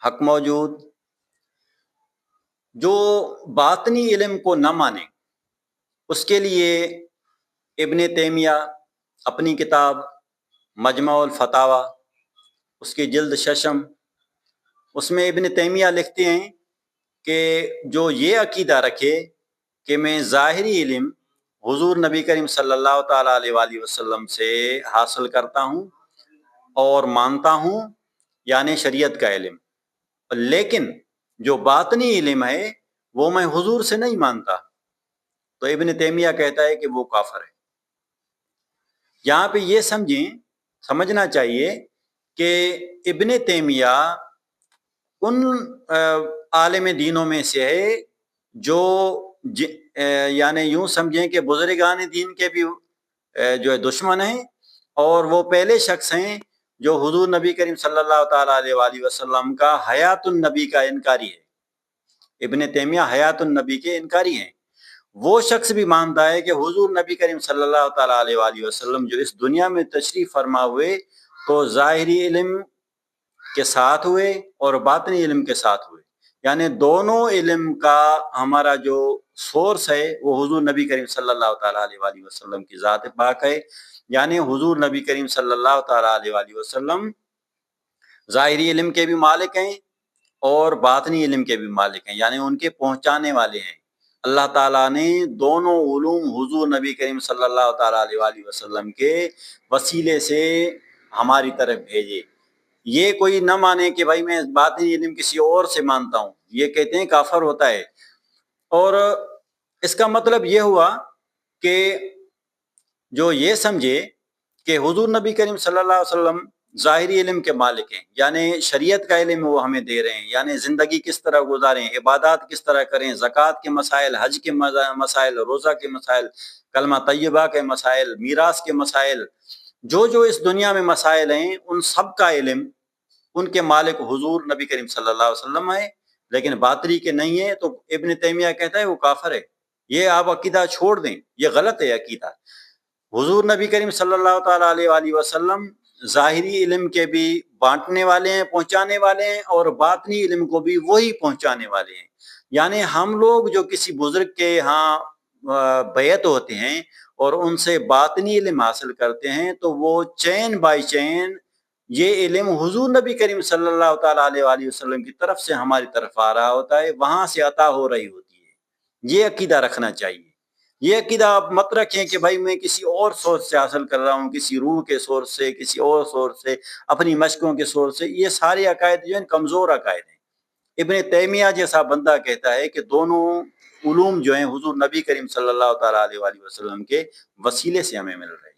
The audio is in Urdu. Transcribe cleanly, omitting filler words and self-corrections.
حق موجود جو باطنی علم کو نہ مانے اس کے لیے ابن تیمیہ اپنی کتاب مجمع الفتاوی اس کی جلد ششم اس میں ابن تیمیہ لکھتے ہیں کہ جو یہ عقیدہ رکھے کہ میں ظاہری علم حضور نبی کریم صلی اللہ تعالیٰ علیہ وآلہ وسلم سے حاصل کرتا ہوں اور مانتا ہوں، یعنی شریعت کا علم، لیکن جو باطنی علم ہے وہ میں حضور سے نہیں مانتا، تو ابن تیمیہ کہتا ہے کہ وہ کافر ہے۔ یہاں پہ یہ سمجھنا چاہیے کہ ابن تیمیہ ان عالم دینوں میں سے ہے جو یعنی یوں سمجھیں کہ بزرگان دین کے بھی جو ہے دشمن ہیں، اور وہ پہلے شخص ہیں جو حضور نبی کریم صلی اللہ تعالیٰ علیہ وآلہ وسلم کا حیات النبی کا انکاری ہے۔ ابن تیمیہ حیات النبی کے انکاری ہیں۔ وہ شخص بھی مانتا ہے کہ حضور نبی کریم صلی اللہ تعالیٰ علیہ وآلہ وسلم جو اس دنیا میں تشریف فرما ہوئے تو ظاہری علم کے ساتھ ہوئے اور باطنی علم کے ساتھ ہوئے، یعنی دونوں علم کا ہمارا جو سورس ہے وہ حضور نبی کریم صلی اللہ تعالیٰ علیہ وآلہ وسلم کی ذات پاک ہے، یعنی حضور نبی کریم صلی اللہ تعالیٰ علیہ وآلہ وسلم ظاہری علم کے بھی مالک ہیں اور باطنی علم کے بھی مالک ہیں، یعنی ان کے پہنچانے والے ہیں۔ اللہ تعالیٰ نے دونوں علوم حضور نبی کریم صلی اللہ تعالیٰ علیہ وآلہ وسلم کے وسیلے سے ہماری طرف بھیجے۔ یہ کوئی نہ مانے کہ بھائی میں باطنی علم کسی اور سے مانتا ہوں، یہ کہتے ہیں کافر ہوتا ہے۔ اور اس کا مطلب یہ ہوا کہ جو یہ سمجھے کہ حضور نبی کریم صلی اللہ علیہ وسلم ظاہری علم کے مالک ہیں، یعنی شریعت کا علم وہ ہمیں دے رہے ہیں، یعنی زندگی کس طرح گزاریں، عبادات کس طرح کریں، زکوٰۃ کے مسائل، حج کے مسائل، روزہ کے مسائل، کلمہ طیبہ کے مسائل، میراث کے مسائل، جو اس دنیا میں مسائل ہیں ان سب کا علم ان کے مالک حضور نبی کریم صلی اللہ علیہ وسلم ہے، لیکن باطنی کے نہیں ہے۔ تو ابن تیمیہ کہتا ہے وہ کافر ہے۔ یہ آپ عقیدہ چھوڑ دیں، یہ غلط ہے عقیدہ۔ حضور نبی کریم صلی اللہ تعالیٰ علیہ وآلہ وسلم ظاہری علم کے بھی بانٹنے والے ہیں، پہنچانے والے ہیں، اور باطنی علم کو بھی وہی پہنچانے والے ہیں۔ یعنی ہم لوگ جو کسی بزرگ کے ہاں بیعت ہوتے ہیں اور ان سے باطنی علم حاصل کرتے ہیں تو وہ چین بائی چین یہ علم حضور نبی کریم صلی اللہ تعالیٰ علیہ وآلہ وسلم کی طرف سے ہماری طرف آ رہا ہوتا ہے، وہاں سے عطا ہو رہی ہوتی ہے۔ یہ عقیدہ رکھنا چاہیے۔ یہ عقیدہ آپ مت رکھیں کہ بھائی میں کسی اور سورس سے حاصل کر رہا ہوں، کسی روح کے سورس سے، کسی اور سورس سے، اپنی مشقوں کے سورس سے۔ یہ سارے عقائد جو ہیں کمزور عقائد ہیں۔ ابن تیمیہ جیسا بندہ کہتا ہے کہ دونوں علوم جو ہیں حضور نبی کریم صلی اللہ تعالیٰ علیہ وآلہ وسلم کے وسیلے سے ہمیں مل رہے ہیں۔